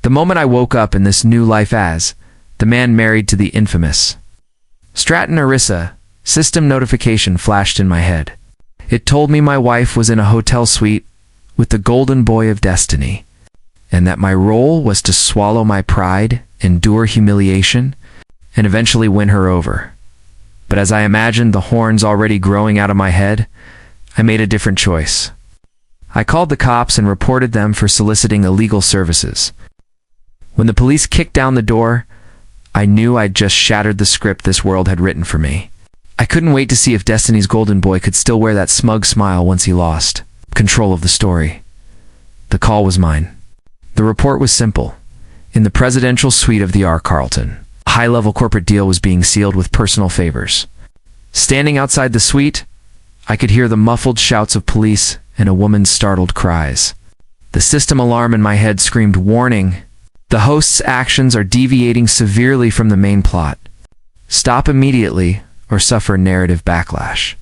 The moment I woke up in this new life as the man married to the infamous Stratton Orissa, system notification flashed in my head. It told me my wife was in a hotel suite with the golden boy of destiny, and that my role was to swallow my pride, endure humiliation, and eventually win her over. But as I imagined the horns already growing out of my head, I made a different choice. I called the cops and reported them for soliciting illegal services. When the police kicked down the door, I knew I'd just shattered the script this world had written for me. I couldn't wait to see if Destiny's golden boy could still wear that smug smile once he lost control of the story. The call was mine. The report was simple. In the presidential suite of the Carlton, a high-level corporate deal was being sealed with personal favors. Standing outside the suite, I could hear the muffled shouts of police and a woman's startled cries. The system alarm in my head screamed, "Warning! The host's actions are deviating severely from the main plot. Stop immediately or suffer narrative backlash.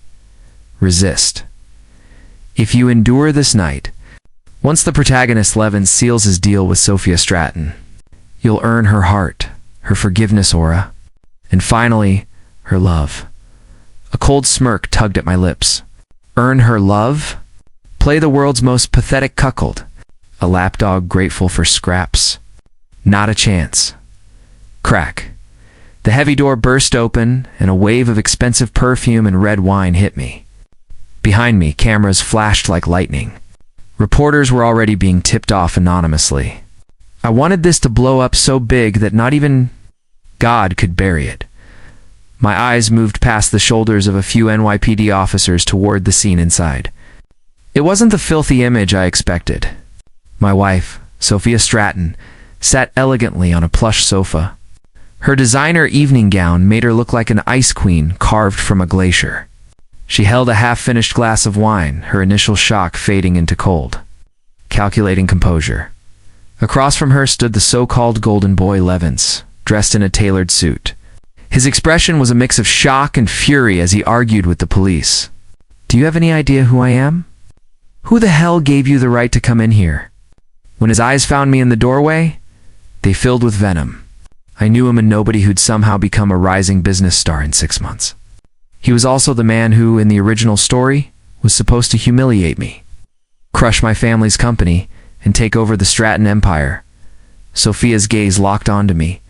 Resist. If you endure this night, once the protagonist Levin seals his deal with Sophia Stratton, you'll earn her heart, her forgiveness aura, and finally, her love." A cold smirk tugged at my lips. Earn her love? Play the world's most pathetic cuckold, a lapdog grateful for scraps? Not a chance. Crack. The heavy door burst open, and a wave of expensive perfume and red wine hit me. Behind me, cameras flashed like lightning. Reporters were already being tipped off anonymously. I wanted this to blow up so big that not even God could bury it. My eyes moved past the shoulders of a few NYPD officers toward the scene inside. It wasn't the filthy image I expected. My wife, Sophia Stratton, sat elegantly on a plush sofa. Her designer evening gown made her look like an ice queen carved from a glacier. She held a half-finished glass of wine, her initial shock fading into cold, calculating composure. Across from her stood the so-called golden boy Levins, dressed in a tailored suit. His expression was a mix of shock and fury as he argued with the police. "Do you have any idea who I am? Who the hell gave you the right to come in here?" When his eyes found me in the doorway, they filled with venom. I knew him, and nobody who'd somehow become a rising business star in 6 months. He was also the man who, in the original story, was supposed to humiliate me, crush my family's company, and take over the Stratton empire. Sophia's gaze locked onto me.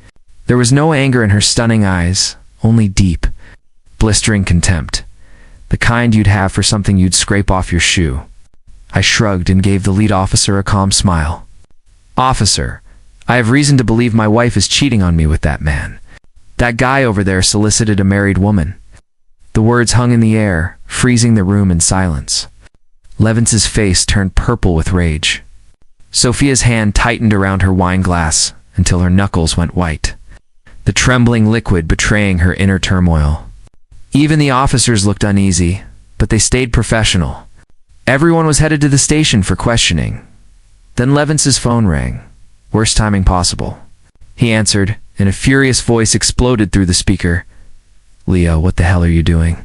There was no anger in her stunning eyes, only deep, blistering contempt, the kind you'd have for something you'd scrape off your shoe. I shrugged and gave the lead officer a calm smile. "Officer, I have reason to believe my wife is cheating on me with that man. That guy over there solicited a married woman." The words hung in the air, freezing the room in silence. Levins's face turned purple with rage. Sophia's hand tightened around her wine glass until her knuckles went white, the trembling liquid betraying her inner turmoil. Even the officers looked uneasy, but they stayed professional. Everyone was headed to the station for questioning. Then Levins's phone rang. Worst timing possible. He answered, and a furious voice exploded through the speaker. "Leo, what the hell are you doing?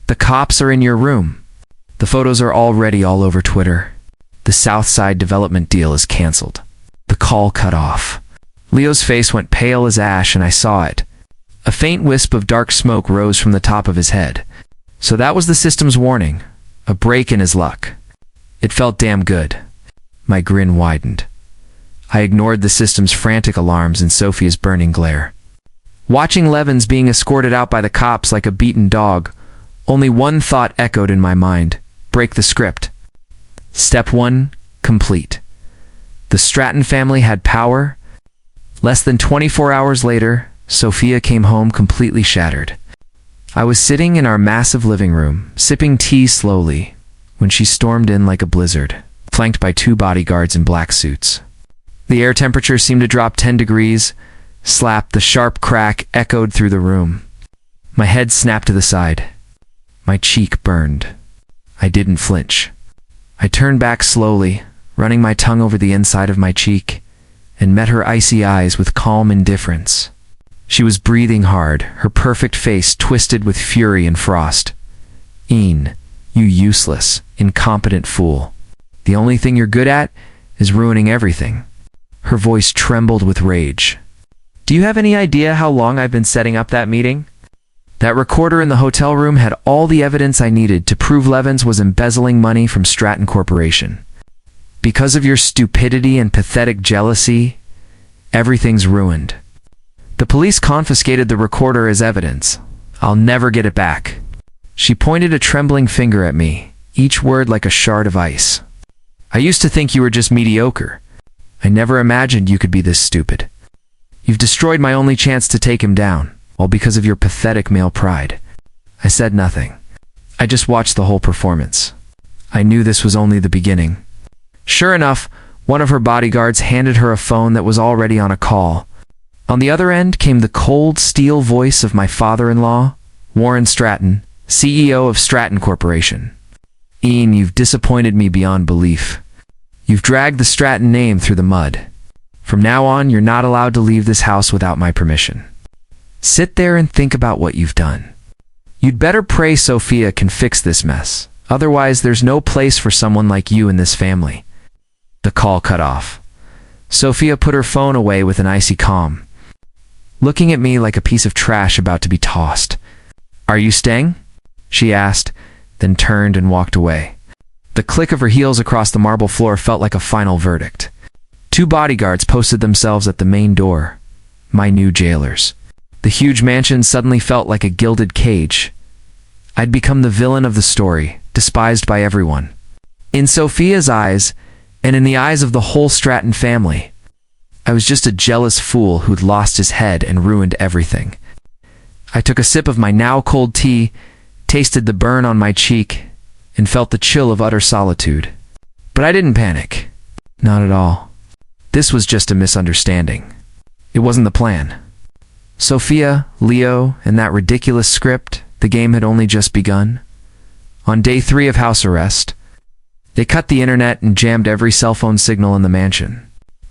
The cops are in your room. The photos are already all over Twitter. The Southside development deal is canceled." The call cut off. Leo's face went pale as ash, and I saw it. A faint wisp of dark smoke rose from the top of his head. So that was the system's warning. A break in his luck. It felt damn good. My grin widened. I ignored the system's frantic alarms and Sophia's burning glare. Watching Levins being escorted out by the cops like a beaten dog, only one thought echoed in my mind: break the script. Step 1, complete. The Stratton family had power. Less than 24 hours later, Sophia came home completely shattered. I was sitting in our massive living room, sipping tea slowly, when she stormed in like a blizzard, flanked by 2 bodyguards in black suits. The air temperature seemed to drop 10 degrees. Slap, the sharp crack echoed through the room. My head snapped to the side. My cheek burned. I didn't flinch. I turned back slowly, running my tongue over the inside of my cheek, and met her icy eyes with calm indifference. She was breathing hard, her perfect face twisted with fury and frost. "Ian, you useless, incompetent fool. The only thing you're good at is ruining everything." Her voice trembled with rage. "Do you have any idea how long I've been setting up that meeting? That recorder in the hotel room had all the evidence I needed to prove Levins was embezzling money from Stratton Corporation. Because of your stupidity and pathetic jealousy, everything's ruined. The police confiscated the recorder as evidence. I'll never get it back." She pointed a trembling finger at me, each word like a shard of ice. "I used to think you were just mediocre. I never imagined you could be this stupid. You've destroyed my only chance to take him down, all because of your pathetic male pride." I said nothing. I just watched the whole performance. I knew this was only the beginning. Sure enough, one of her bodyguards handed her a phone that was already on a call. On the other end came the cold steel voice of my father-in-law, Warren Stratton, CEO of Stratton Corporation. "Ian, you've disappointed me beyond belief. You've dragged the Stratton name through the mud. From now on, you're not allowed to leave this house without my permission. Sit there and think about what you've done. You'd better pray Sophia can fix this mess. Otherwise, there's no place for someone like you in this family." The call cut off. Sophia put her phone away with an icy calm, looking at me like a piece of trash about to be tossed. "Are you staying?" she asked, then turned and walked away. The click of her heels across the marble floor felt like a final verdict. 2 bodyguards posted themselves at the main door, my new jailers. The huge mansion suddenly felt like a gilded cage. I'd become the villain of the story, despised by everyone. In Sophia's eyes, and in the eyes of the whole Stratton family, I was just a jealous fool who'd lost his head and ruined everything. I took a sip of my now cold tea, tasted the burn on my cheek, and felt the chill of utter solitude. But I didn't panic. Not at all. This was just a misunderstanding. It wasn't the plan. Sophia, Leo, and that ridiculous script, the game had only just begun. On day 3 of house arrest, they cut the internet and jammed every cell phone signal in the mansion.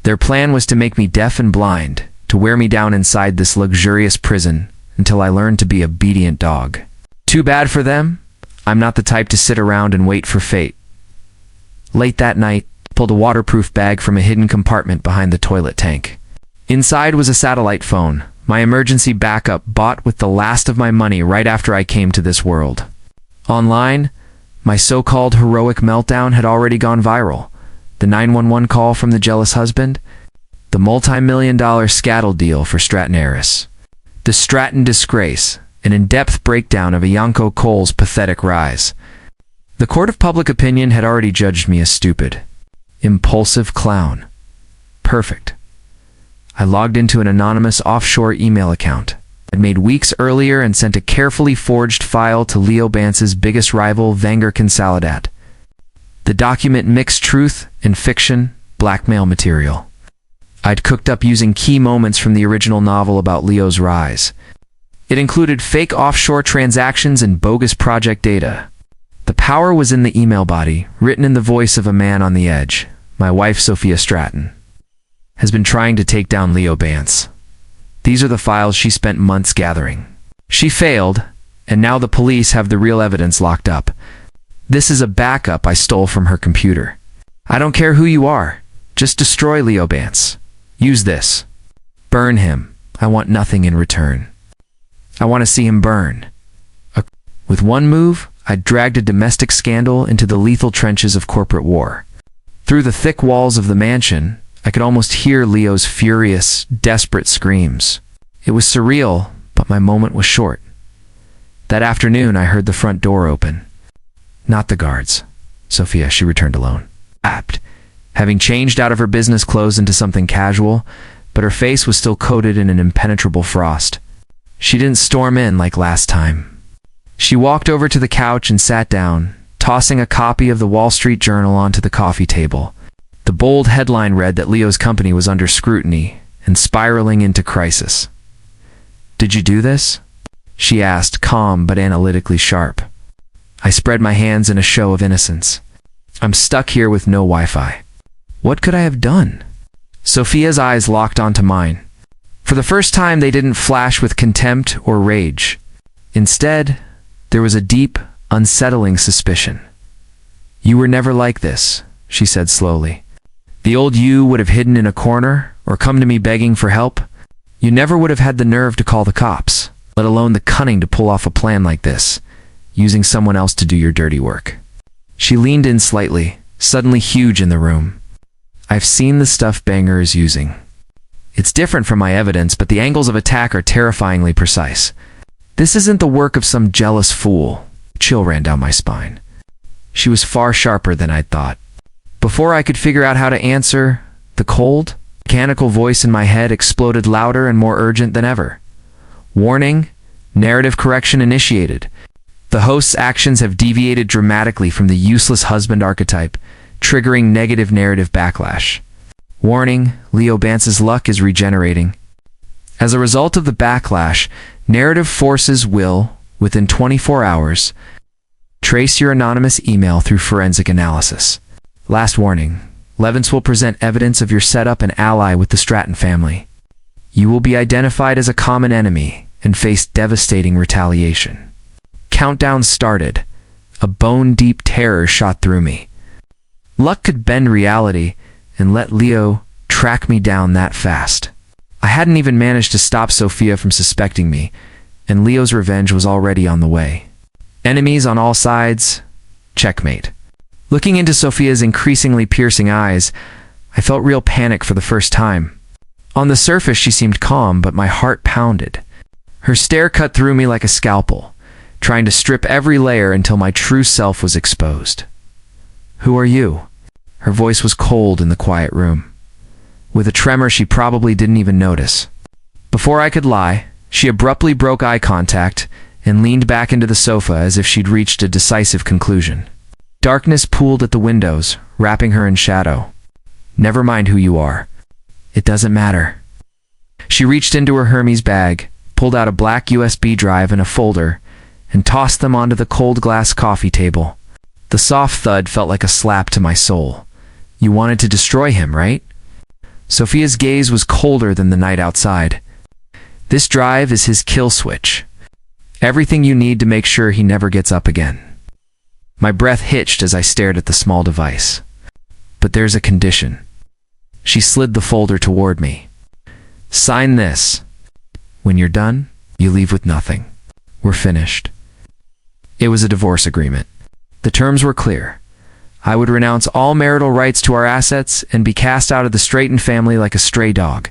Their plan was to make me deaf and blind, to wear me down inside this luxurious prison until I learned to be an obedient dog. Too bad for them. I'm not the type to sit around and wait for fate. Late that night, I pulled a waterproof bag from a hidden compartment behind the toilet tank. Inside was a satellite phone, my emergency backup bought with the last of my money right after I came to this world. Online, my so-called heroic meltdown had already gone viral. The 911 call from the jealous husband, the multi-million-dollar scattle deal for Stratton heiress, the Stratton disgrace, an in-depth breakdown of Ianco Cole's pathetic rise. The court of public opinion had already judged me a stupid, impulsive clown. Perfect. I logged into an anonymous offshore email account I'd made weeks earlier and sent a carefully forged file to Leo Bance's biggest rival, Vanger Consolidat. The document mixed truth and fiction, blackmail material. I'd cooked up using key moments from the original novel about Leo's rise. It included fake offshore transactions and bogus project data. The power was in the email body, written in the voice of a man on the edge. My wife, Sophia Stratton, has been trying to take down Leo Bance. These are the files she spent months gathering. She failed, and now the police have the real evidence locked up. This is a backup I stole from her computer. I don't care who you are. Just destroy Leo Bance. Use this. Burn him. I want nothing in return. I want to see him burn. With one move, I dragged a domestic scandal into the lethal trenches of corporate war. Through the thick walls of the mansion, I could almost hear Leo's furious, desperate screams. It was surreal, but my moment was short. That afternoon, I heard the front door open. Not the guards. Sophia, she returned alone. Apt, having changed out of her business clothes into something casual, but her face was still coated in an impenetrable frost. She didn't storm in like last time. She walked over to the couch and sat down, tossing a copy of the Wall Street Journal onto the coffee table. The bold headline read that Leo's company was under scrutiny and spiraling into crisis. "Did you do this?" she asked, calm but analytically sharp. I spread my hands in a show of innocence. "I'm stuck here with no Wi-Fi. What could I have done?" Sophia's eyes locked onto mine. For the first time, they didn't flash with contempt or rage. Instead, there was a deep, unsettling suspicion. "You were never like this," she said slowly. The old you would have hidden in a corner or come to me begging for help. You never would have had the nerve to call the cops, let alone the cunning to pull off a plan like this, using someone else to do your dirty work. She leaned in slightly, suddenly huge in the room. I've seen the stuff Banger is using. It's different from my evidence, but the angles of attack are terrifyingly precise. This isn't the work of some jealous fool. Chill ran down my spine. She was far sharper than I'd thought. Before I could figure out how to answer, the cold, mechanical voice in my head exploded louder and more urgent than ever. Warning, narrative correction initiated. The host's actions have deviated dramatically from the useless husband archetype, triggering negative narrative backlash. Warning, Leo Bance's luck is regenerating. As a result of the backlash, narrative forces will, within 24 hours, trace your anonymous email through forensic analysis. Last warning, Levins will present evidence of your setup and ally with the Stratton family. You will be identified as a common enemy and face devastating retaliation. Countdown started. A bone-deep terror shot through me. Luck could bend reality and let Leo track me down that fast. I hadn't even managed to stop Sophia from suspecting me, and Leo's revenge was already on the way. Enemies on all sides, checkmate. Looking into Sophia's increasingly piercing eyes, I felt real panic for the first time. On the surface, she seemed calm, but my heart pounded. Her stare cut through me like a scalpel, trying to strip every layer until my true self was exposed. "Who are you?" Her voice was cold in the quiet room. With a tremor she probably didn't even notice. Before I could lie, she abruptly broke eye contact and leaned back into the sofa as if she'd reached a decisive conclusion. Darkness pooled at the windows, wrapping her in shadow. "Never mind who you are. It doesn't matter." She reached into her Hermes bag, pulled out a black USB drive and a folder, and tossed them onto the cold glass coffee table. The soft thud felt like a slap to my soul. "You wanted to destroy him, right?" Sophia's gaze was colder than the night outside. "This drive is his kill switch. Everything you need to make sure he never gets up again." My breath hitched as I stared at the small device. "But there's a condition." She slid the folder toward me. "Sign this. When you're done, you leave with nothing. We're finished." It was a divorce agreement. The terms were clear. I would renounce all marital rights to our assets and be cast out of the Stratton family like a stray dog.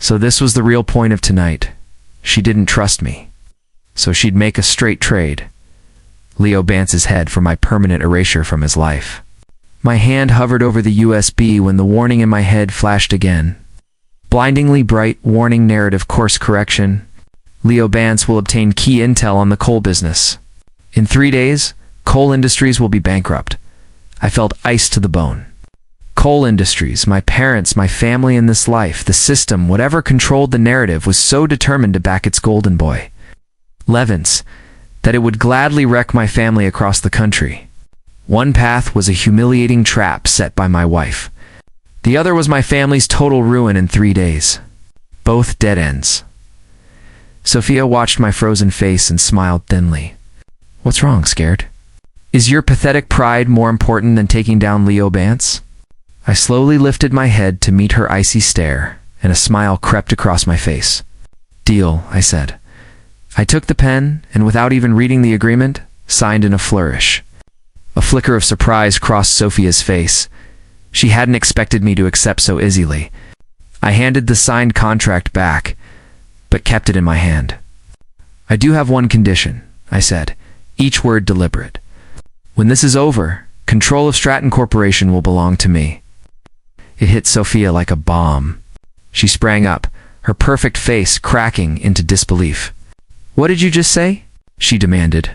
So this was the real point of tonight. She didn't trust me. So she'd make a straight trade. Leo Bance's head for my permanent erasure from his life. My hand hovered over the USB when the warning in my head flashed again. Blindingly bright warning narrative course correction. Leo Bance will obtain key intel on the coal business. In 3 days, coal industries will be bankrupt. I felt ice to the bone. Coal industries, my parents, my family in this life, the system, whatever controlled the narrative was so determined to back its golden boy, Levins, that it would gladly wreck my family across the country. One path was a humiliating trap set by my wife. The other was my family's total ruin in 3 days. Both dead ends. Sophia watched my frozen face and smiled thinly. "What's wrong, scared? Is your pathetic pride more important than taking down Leo Bance?" I slowly lifted my head to meet her icy stare, and a smile crept across my face. "Deal," I said. I took the pen, and without even reading the agreement, signed in a flourish. A flicker of surprise crossed Sophia's face. She hadn't expected me to accept so easily. I handed the signed contract back, but kept it in my hand. "I do have one condition," I said, each word deliberate. "When this is over, control of Stratton Corporation will belong to me." It hit Sophia like a bomb. She sprang up, her perfect face cracking into disbelief. "What did you just say?" she demanded.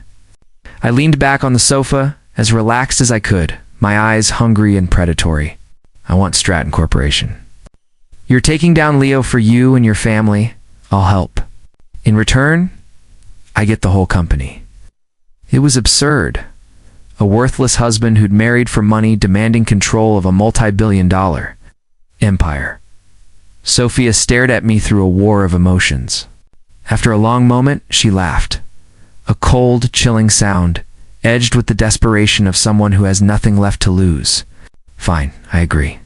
I leaned back on the sofa, as relaxed as I could, my eyes hungry and predatory. "I want Stratton Corporation. You're taking down Leo for you and your family. I'll help. In return, I get the whole company." It was absurd. A worthless husband who'd married for money demanding control of a multi-billion-dollar empire. Sophia stared at me through a war of emotions. After a long moment, she laughed. A cold, chilling sound, edged with the desperation of someone who has nothing left to lose. "Fine, I agree.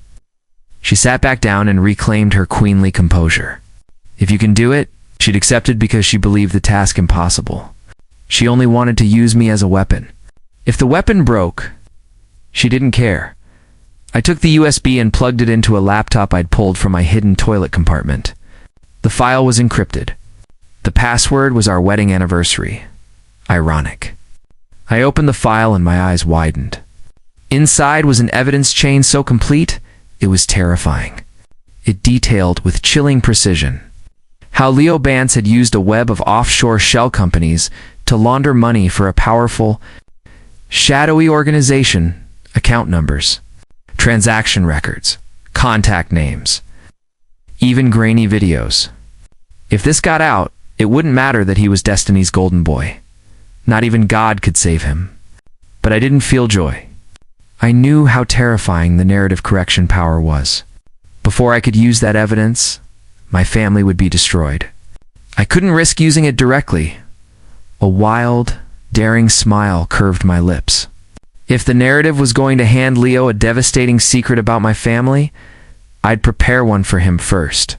She sat back down and reclaimed her queenly composure. If you can do it, she'd accepted because she believed the task impossible. She only wanted to use me as a weapon. If the weapon broke, she didn't care. I took the USB and plugged it into a laptop I'd pulled from my hidden toilet compartment. The file was encrypted. The password was our wedding anniversary. Ironic. I opened the file and my eyes widened. Inside was an evidence chain so complete, it was terrifying. It detailed with chilling precision how Leo Bance had used a web of offshore shell companies to launder money for a powerful, shadowy organization, account numbers, transaction records, contact names, even grainy videos. If this got out, it wouldn't matter that he was Destiny's golden boy. Not even God could save him. But I didn't feel joy. I knew how terrifying the narrative correction power was. Before I could use that evidence, my family would be destroyed. I couldn't risk using it directly. A wild, daring smile curved my lips. If the narrative was going to hand Leo a devastating secret about my family, I'd prepare one for him first.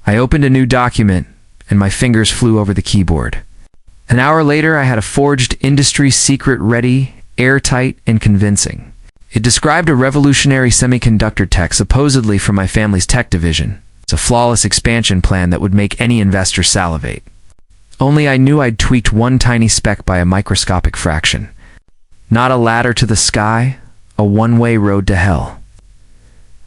I opened a new document, and my fingers flew over the keyboard. An hour later, I had a forged industry secret ready, airtight, and convincing. It described a revolutionary semiconductor tech supposedly from my family's tech division. It's a flawless expansion plan that would make any investor salivate. Only I knew I'd tweaked one tiny speck by a microscopic fraction. Not a ladder to the sky, a one-way road to hell.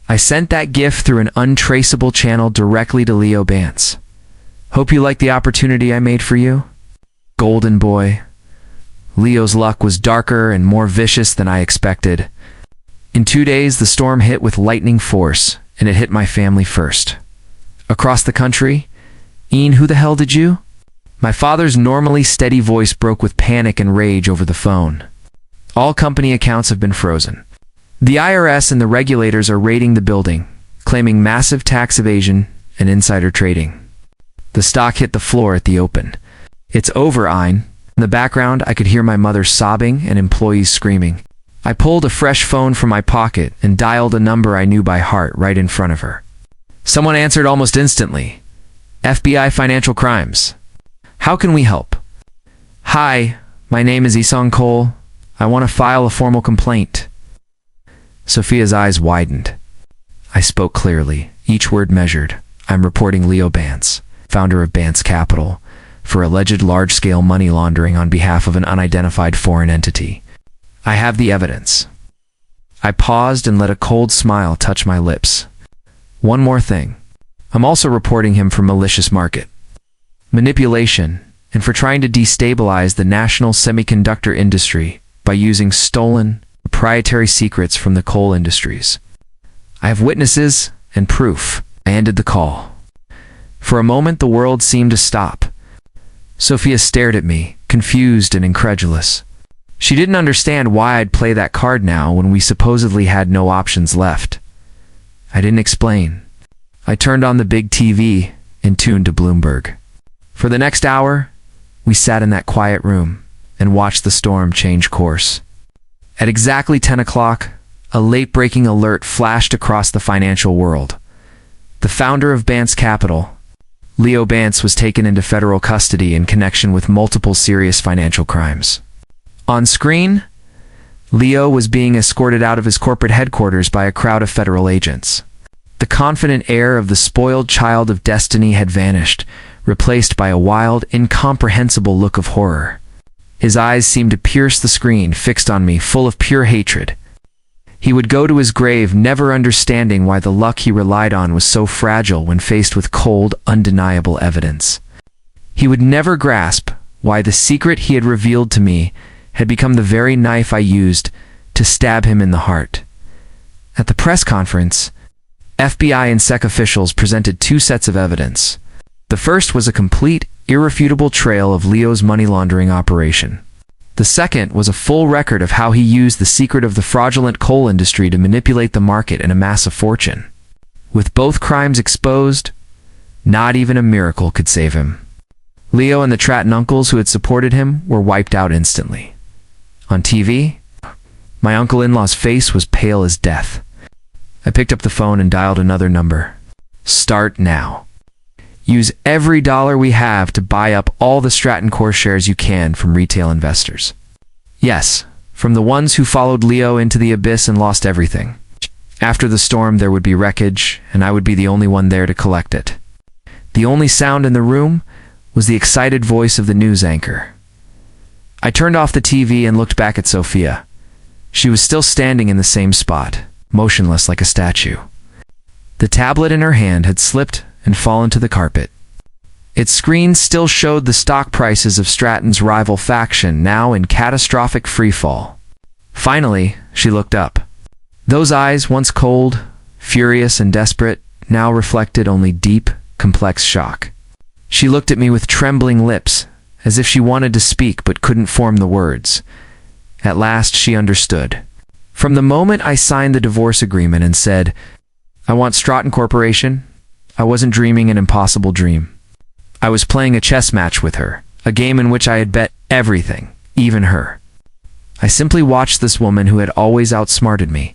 I sent that gift through an untraceable channel directly to Leo Bance. Hope you like the opportunity I made for you. Golden boy. Leo's luck was darker and more vicious than I expected. In 2 days, the storm hit with lightning force, and it hit my family first. Across the country, "Ian, who the hell did you?" My father's normally steady voice broke with panic and rage over the phone. All company accounts have been frozen. The IRS and the regulators are raiding the building, claiming massive tax evasion and insider trading. The stock hit the floor at the open. "It's over, Ian." In the background, I could hear my mother sobbing and employees screaming. I pulled a fresh phone from my pocket and dialed a number I knew by heart right in front of her. Someone answered almost instantly. "FBI Financial Crimes. How can we help?" "Hi, my name is Isong Cole. I want to file a formal complaint." Sophia's eyes widened. I spoke clearly, each word measured. "I'm reporting Leo Bance, founder of Bance Capital, for alleged large-scale money laundering on behalf of an unidentified foreign entity. I have the evidence." I paused and let a cold smile touch my lips. "One more thing. I'm also reporting him for malicious market manipulation and for trying to destabilize the national semiconductor industry by using stolen, proprietary secrets from the coal industries. I have witnesses and proof." I ended the call. For a moment, the world seemed to stop. Sophia stared at me, confused and incredulous. She didn't understand why I'd play that card now when we supposedly had no options left. I didn't explain. I turned on the big TV and tuned to Bloomberg. For the next hour, we sat in that quiet room and watched the storm change course. At exactly 10 o'clock, a late-breaking alert flashed across the financial world. The founder of Bance Capital, Leo Bance, was taken into federal custody in connection with multiple serious financial crimes. On screen, Leo was being escorted out of his corporate headquarters by a crowd of federal agents. The confident air of the spoiled child of destiny had vanished, replaced by a wild, incomprehensible look of horror. His eyes seemed to pierce the screen, fixed on me, full of pure hatred. He would go to his grave never understanding why the luck he relied on was so fragile when faced with cold, undeniable evidence. He would never grasp why the secret he had revealed to me had become the very knife I used to stab him in the heart. At the press conference, FBI and SEC officials presented 2 sets of evidence. The first was a complete, irrefutable trail of Leo's money laundering operation. The second was a full record of how he used the secret of the fraudulent coal industry to manipulate the market and amass a fortune. With both crimes exposed, not even a miracle could save him. Leo and the Tratton uncles who had supported him were wiped out instantly. On TV, my uncle-in-law's face was pale as death. I picked up the phone and dialed another number. Start now. Use every dollar we have to buy up all the Stratton Core shares you can from retail investors. Yes, from the ones who followed Leo into the abyss and lost everything. After the storm, there would be wreckage, and I would be the only one there to collect it. The only sound in the room was the excited voice of the news anchor. I turned off the TV and looked back at Sophia. She was still standing in the same spot, motionless like a statue. The tablet in her hand had slipped and fallen to the carpet. Its screen still showed the stock prices of Stratton's rival faction, now in catastrophic freefall. Finally, she looked up. Those eyes, once cold, furious, and desperate, now reflected only deep, complex shock. She looked at me with trembling lips, as if she wanted to speak but couldn't form the words. At last, she understood. From the moment I signed the divorce agreement and said, "I want Stratton Corporation," I wasn't dreaming an impossible dream. I was playing a chess match with her, a game in which I had bet everything, even her. I simply watched this woman who had always outsmarted me,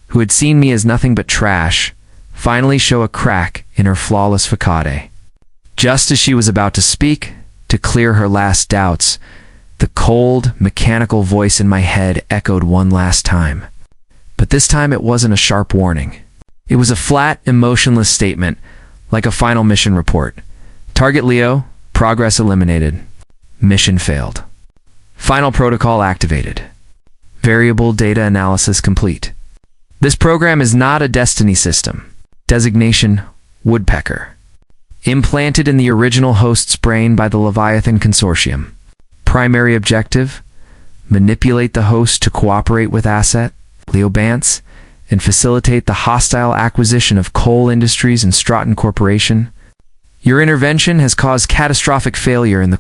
who had seen me as nothing but trash, finally show a crack in her flawless facade. Just as she was about to speak, to clear her last doubts, the cold, mechanical voice in my head echoed one last time. But this time it wasn't a sharp warning. It was a flat, emotionless statement, like a final mission report. Target Leo, progress eliminated. Mission failed. Final protocol activated. Variable data analysis complete. This program is not a destiny system. Designation, Woodpecker. Implanted in the original host's brain by the Leviathan Consortium. Primary objective, manipulate the host to cooperate with asset, Leo Bance, and facilitate the hostile acquisition of coal industries and Stratton Corporation. Your intervention has caused catastrophic failure in the